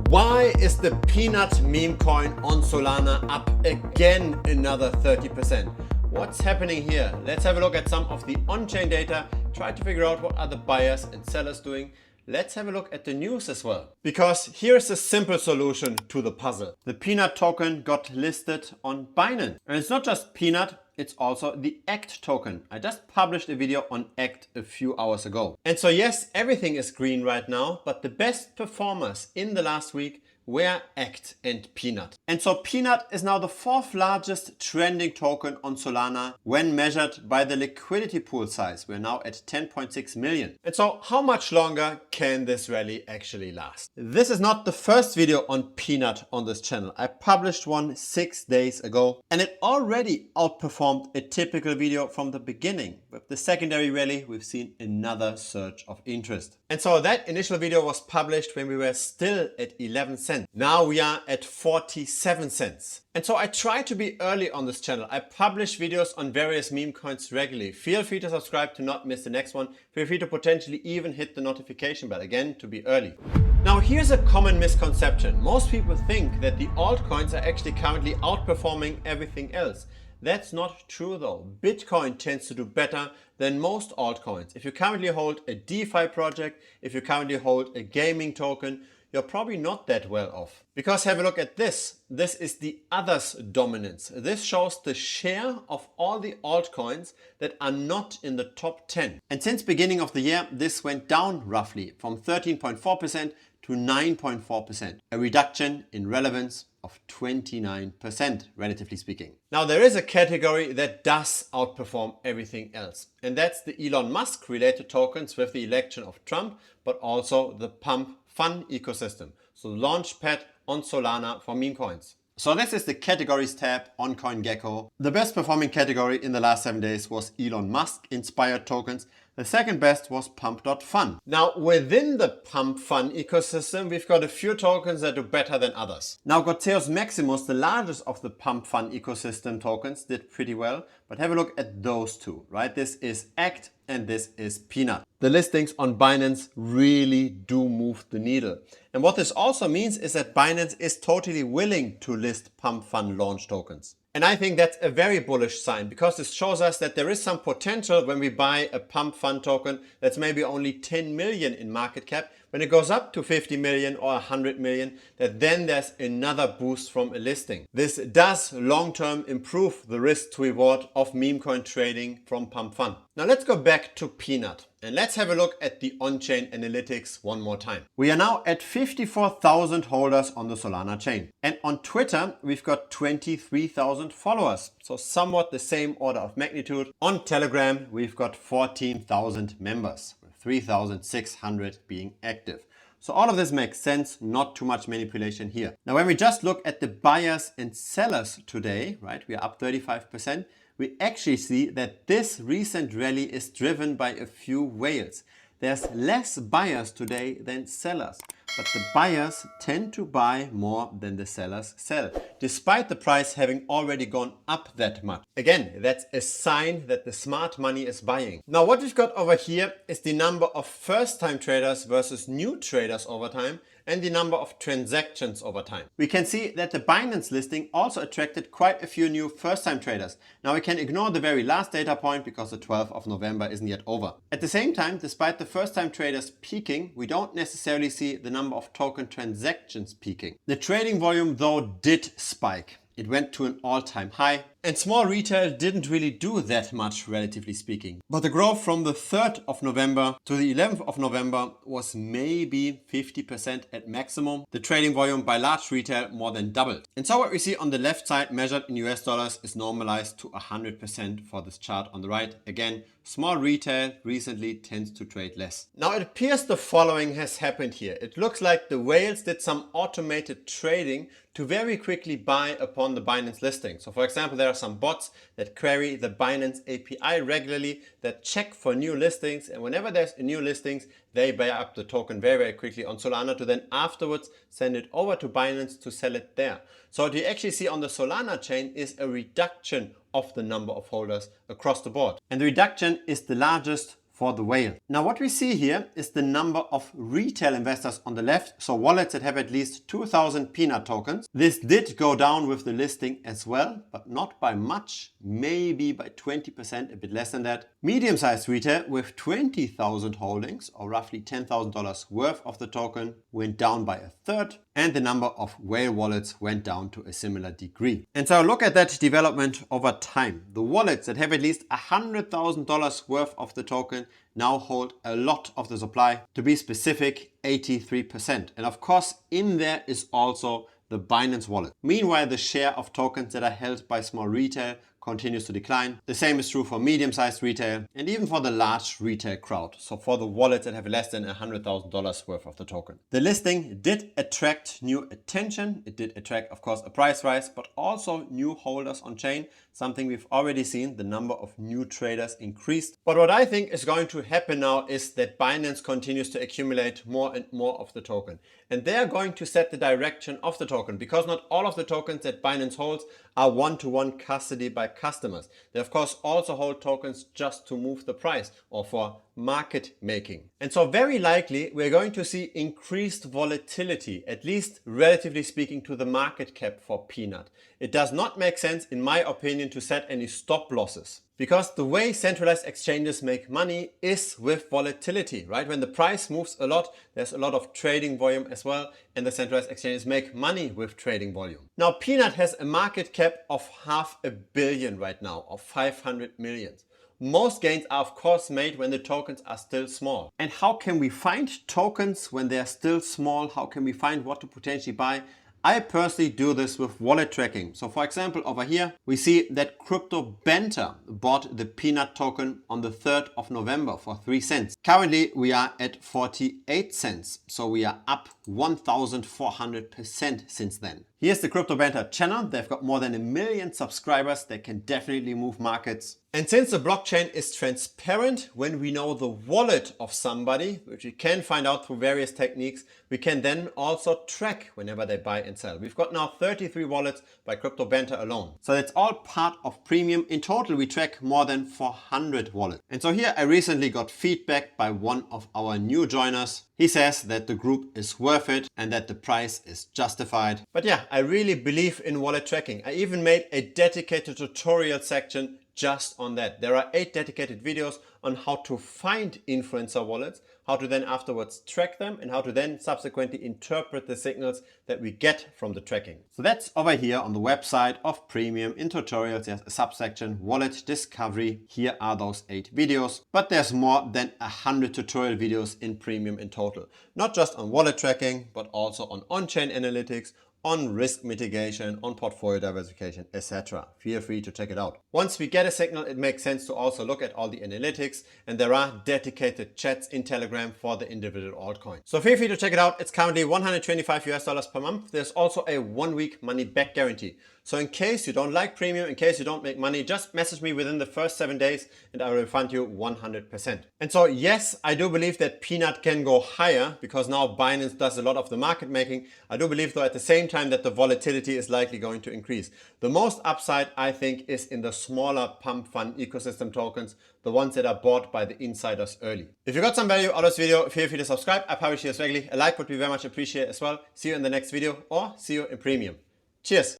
Why is the Pnut meme coin on Solana up again another 30%? What's happening here? Let's have a look at some of the on-chain data, try to figure out what are the buyers and sellers doing. Let's have a look at the news as well. Because here's a simple solution to the puzzle. The Pnut token got listed on Binance. And it's not just Pnut, it's also the ACT token. I just published a video on ACT a few hours ago. And so yes, everything is green right now, but the best performers in the last week were ACT and Pnut. And so Pnut is now the fourth largest trending token on Solana when measured by the liquidity pool size. We're now at 10.6 million. And so how much longer can this rally actually last? This is not the first video on Pnut on this channel. I published one 6 days ago and it already outperformed a typical video from the beginning. With the secondary rally, we've seen another surge of interest. And so that initial video was published when we were still at 11 cents. Now we are at 47 cents. And so I try to be early on this channel. I publish videos on various meme coins regularly. Feel free to subscribe to not miss the next one. Feel free to potentially even hit the notification bell, again, to be early. Now here's a common misconception. Most people think that the altcoins are actually currently outperforming everything else. That's not true though. Bitcoin tends to do better than most altcoins. If you currently hold a DeFi project, if you currently hold a gaming token, you're probably not that well off. Because have a look at this. This is the others dominance. This shows the share of all the altcoins that are not in the top 10. And since beginning of the year, this went down roughly from 13.4% to 9.4%. A reduction in relevance of 29%, relatively speaking. Now there is a category that does outperform everything else. And that's the Elon Musk related tokens with the election of Trump, but also the pump fun ecosystem. So launchpad on Solana for meme coins. So this is the categories tab on CoinGecko. The best performing category in the last 7 days was Elon Musk inspired tokens. The second best was pump.fun. Now within the pump fun ecosystem, we've got a few tokens that do better than others. Now Goteos Maximus, the largest of the pump fun ecosystem tokens, did pretty well, but have a look at those two, right? This is ACT and this is Pnut. The listings on Binance really do move the needle. And what this also means is that Binance is totally willing to list pump fun launch tokens. And I think that's a very bullish sign because this shows us that there is some potential when we buy a pump fund token that's maybe only 10 million in market cap. When it goes up to 50 million or 100 million, that then there's another boost from a listing. This does long-term improve the risk to reward of meme coin trading from pump fund. Now let's go back to Pnut and let's have a look at the on-chain analytics one more time. We are now at 54,000 holders on the Solana chain. And on Twitter, we've got 23,000 followers. So somewhat the same order of magnitude. On Telegram, we've got 14,000 members, with 3,600 being active. So all of this makes sense, not too much manipulation here. Now, when we just look at the buyers and sellers today, right, we are up 35%. We actually see that this recent rally is driven by a few whales. There's less buyers today than sellers, but the buyers tend to buy more than the sellers sell, despite the price having already gone up that much. Again, that's a sign that the smart money is buying. Now, what we've got over here is the number of first-time traders versus new traders over time, and the number of transactions over time. We can see that the Binance listing also attracted quite a few new first-time traders. Now we can ignore the very last data point because the 12th of November isn't yet over. At the same time, despite the first-time traders peaking, we don't necessarily see the number of token transactions peaking. The trading volume though did spike. It went to an all-time high. And small retail didn't really do that much, relatively speaking. But the growth from the 3rd of November to the 11th of November was maybe 50% at maximum. The trading volume by large retail more than doubled. And so what we see on the left side measured in US dollars is normalized to 100% for this chart on the right. Again, small retail recently tends to trade less. Now it appears the following has happened here. It looks like the whales did some automated trading to very quickly buy upon the Binance listing. So for example, there are some bots that query the Binance API regularly, that check for new listings, and whenever there's a new listings, they buy up the token very, very quickly on Solana to then afterwards send it over to Binance to sell it there. So what you actually see on the Solana chain is a reduction of the number of holders across the board. And the reduction is the largest for the whale. Now what we see here is the number of retail investors on the left, so wallets that have at least 2,000 Pnut tokens. This did go down with the listing as well, but not by much, maybe by 20%, a bit less than that. Medium-sized retail with 20,000 holdings, or roughly $10,000 worth of the token, went down by a third, and the number of whale wallets went down to a similar degree. And so look at that development over time. The wallets that have at least $100,000 worth of the token now hold a lot of the supply. To be specific, 83%. And of course, in there is also the Binance wallet. Meanwhile, the share of tokens that are held by small retail continues to decline. The same is true for medium-sized retail and even for the large retail crowd. So for the wallets that have less than $100,000 worth of the token. The listing did attract new attention. It did attract, of course, a price rise, but also new holders on chain. Something we've already seen, the number of new traders increased. But what I think is going to happen now is that Binance continues to accumulate more and more of the token. And they are going to set the direction of the token, because not all of the tokens that Binance holds are one-to-one custody by customers. They of course also hold tokens just to move the price or for market making. And so very likely we're going to see increased volatility, at least relatively speaking, to the market cap for Pnut. It does not make sense, in my opinion, to set any stop losses. Because the way centralized exchanges make money is with volatility, right? When the price moves a lot, there's a lot of trading volume as well, and the centralized exchanges make money with trading volume. Now, Pnut has a market cap of $500 million right now, of 500 million. Most gains are of course made when the tokens are still small. And how can we find tokens when they are still small? How can we find what to potentially buy? I personally do this with wallet tracking. So for example, over here, we see that Crypto Banter bought the Pnut token on the 3rd of November for 3 cents. Currently, we are at 48 cents. So we are up 1,400% since then. Here's the Crypto Banter channel. They've got more than 1 million subscribers. They can definitely move markets. And since the blockchain is transparent, when we know the wallet of somebody, which we can find out through various techniques, we can then also track whenever they buy and sell. We've got now 33 wallets by Crypto Banter alone. So that's all part of Premium. In total, we track more than 400 wallets. And so here I recently got feedback by one of our new joiners. He says that the group is worth it and that the price is justified. But yeah, I really believe in wallet tracking. I even made a dedicated tutorial section just on that. There are 8 dedicated videos on how to find influencer wallets, how to then afterwards track them, and how to then subsequently interpret the signals that we get from the tracking. So that's over here on the website of Premium. In tutorials, there's a subsection, wallet discovery. Here are those 8 videos, but there's more than 100 tutorial videos in Premium in total. Not just on wallet tracking, but also on on-chain analytics, on risk mitigation, on portfolio diversification, etc. Feel free to check it out. Once we get a signal, it makes sense to also look at all the analytics, and there are dedicated chats in Telegram for the individual altcoins. So feel free to check it out. It's currently $125 per month. There's also a 1-week money back guarantee. So in case you don't like Premium, in case you don't make money, just message me within the first 7 days and I will refund you 100%. And so yes, I do believe that Pnut can go higher because now Binance does a lot of the market making. I do believe though at the same time that the volatility is likely going to increase. The most upside I think is in the smaller pump fund ecosystem tokens, the ones that are bought by the insiders early. If you got some value out of this video, feel free to subscribe. I publish here regularly. A like would be very much appreciated as well. See you in the next video or see you in Premium. Cheers.